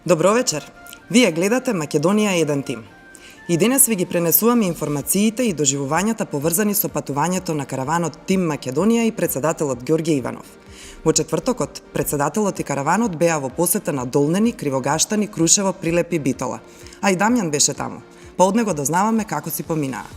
Добро вечер! Вие гледате Македонија еден тим. И денес ви ги пренесуваме информациите и доживувањата поврзани со патувањето на караванот Тим Македонија и председателот Ѓорѓе Иванов. Во четвртокот, председателот и караванот беа во посета на Долнени, Кривогаштани, Крушево, Прилеп и Битола. А и Дамјан беше таму. Па од него дознаваме како си поминаа.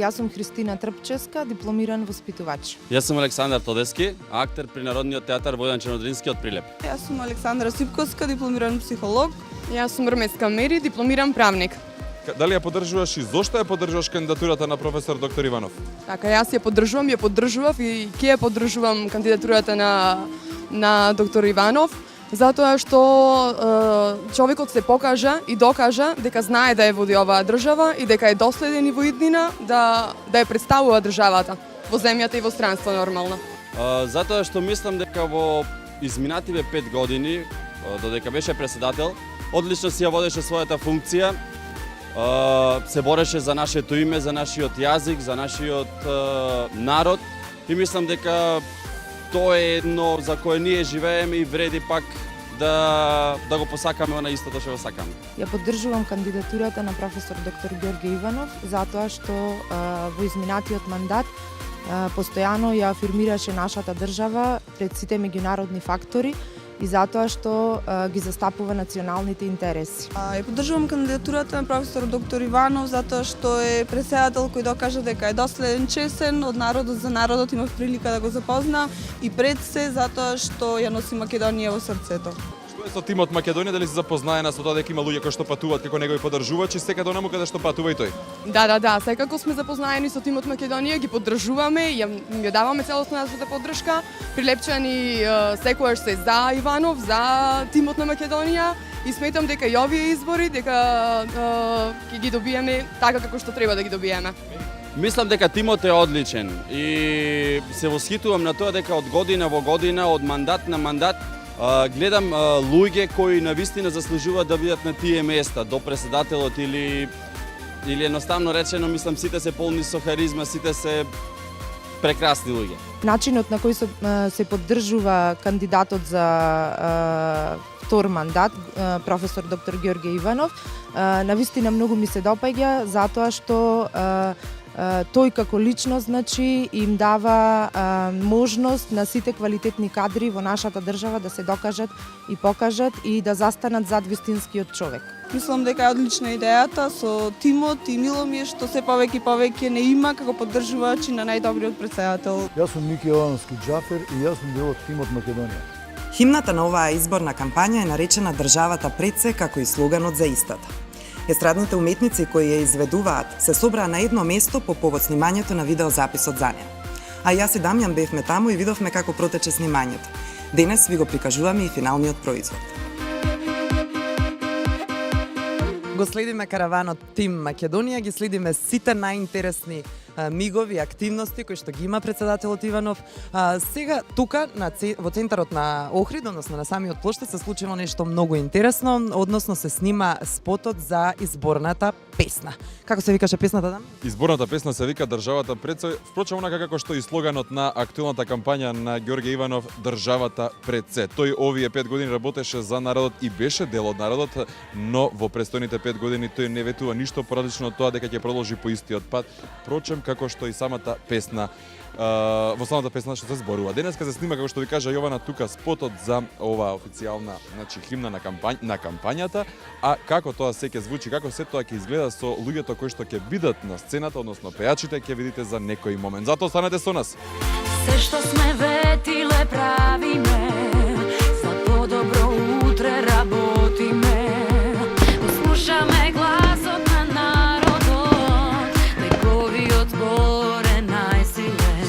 Јас сум Христина Трпческа, дипломиран воспитувач. Јас сум Александар Тодески, актер при Народниот театар Војан Чернодрински од Прилеп. Јас сум Александра Сипковска, дипломиран психолог. Јас сум Ромеска Мери, дипломиран правник. Дали ја поддржуваш и зошто ја поддржуваш кандидатурата на професор доктор Иванов? Така, јас ја поддржував и ќе ја поддржувам кандидатурата на доктор Иванов, затоа што човекот се покажа и докажа дека знае да ја води оваа држава и дека е доследен и во иднина да ја представува државата во земјата и во странство нормално. Затоа што мислам дека во изминативе 5 години, додека беше председател, одлично си ја водеше својата функција, се бореше за нашето име, за нашиот јазик, за нашиот народ и мислам дека тоа е едно за кое ние живееме и вреди пак да го посакаме она истото што го сакаме. Ја поддржувам кандидатурата на професор доктор Ѓорѓе Иванов затоа што во изминатиот мандат постојано ја афирмираше нашата држава пред сите меѓународни фактори и затоа што ги застапува националните интереси. Ја поддржувам кандидатурата на професор доктор Иванов затоа што е председател кој докажа дека е доследен, чесен, од народот за народот, имав прилика да го запозна и пред се затоа што ја носи Македонија во срцето. Што е со тимот Македонија, дали се запознаена со тоа дека има луѓе кои што патуваат како негови поддржувачи, секаде онаму каде што патува и тој? Да, секако сме запознаени со тимот Македонија, ги поддржуваме, ја даваме целосна нашата поддршка. Прилепчани секогаш се за Иванов, за тимот на Македонија и сметам дека и овие избори дека ќе ги добиеме така како што треба да ги добиеме. Мислам дека тимот е одличен и се восхитувам на тоа дека од година во година, од мандат на мандат, гледам луѓе кои навистина заслужуваат да бидат на тие места, до председателот или едноставно речено, мислам сите се полни со харизма, сите се прекрасни луѓе. Начинот на кој се поддржува кандидатот за втор мандат, професор доктор Ѓорѓе Иванов, навистина многу ми се допаѓа затоа што тој како личност им дава можност на сите квалитетни кадри во нашата држава да се докажат и покажат и да застанат зад вистинскиот човек. Мислам дека е одлична идејата со тимот и мило ми е што се повеќе не има како поддржувачи на најдобриот председател. Јас сум Мики Јовановски Џафер и јас сум дел од тимот Македонија. Химната на оваа изборна кампања е наречена Државата пред се, како и слоганот за истата. Естрадните уметници кои ја изведуваат се собраа на едно место по повод снимањето на видеозаписот за неа. А јас и Дамјан бевме таму и видовме како протече снимањето. Денес ви го прикажуваме и финалниот производ. Го следиме караванот Тим Македонија, ги следиме сите најинтересни мигови, активности кои што ги има председателот Иванов. Сега тука во центарот на Охрид, односно на самиот плоштад, се случило нешто многу интересно, односно се снима спотот за изборната песна. Како се викаше песната, Дам? Изборната песна се вика Државата пред се, впрочем онака како што и слоганот на актуелната кампања на Ѓорѓе Иванов Државата пред се. Тој овие 5 години работеше за народот и беше дел од народот, но во престојните 5 години тој не ветува ништо поразлично од тоа дека ќе продолжи по истиот пат. Впрочем, како што и самата песна, во самата песна што се зборува. Денеска се снима, како што ви кажа Јована, тука спотот за оваа официјална, химна на кампањата, а како тоа се ќе звучи, како се тоа ќе изгледа со луѓето кои што ќе бидат на сцената, односно пејачите, ќе видите за некој момент. Затоа останете со нас. Се што сме ветиле правиме, за подобро утре работиме, слушаме гласот на народот, неговиот збор е најсилен.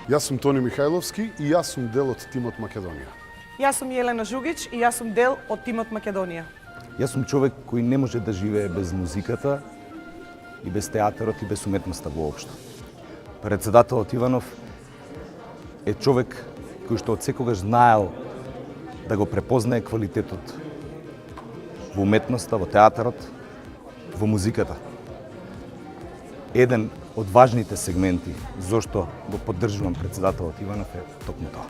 Јас сум Тони Михајловски и јас сум дел од тимот Македонија. Јас сум Јелена Жугич и јас сум дел од тимот Македонија. Јас сум човек кој не може да живее без музиката и без театарот и без уметноста воопшто. Председателот Иванов е човек кој што од секогаш знаел да го препознае квалитетот во уметноста, во театарот, во музиката. Еден од важните сегменти зошто го поддржувам председателот Иванов е токму тоа.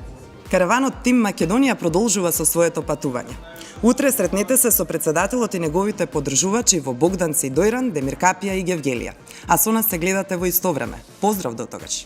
Караванот Тим Македонија продолжува со своето патување. Утре сретнете се со председателот и неговите поддржувачи во Богданци и Дојран, Демир Капија и Гевгелија. А со нас се гледате во исто време. Поздрав до тогаш!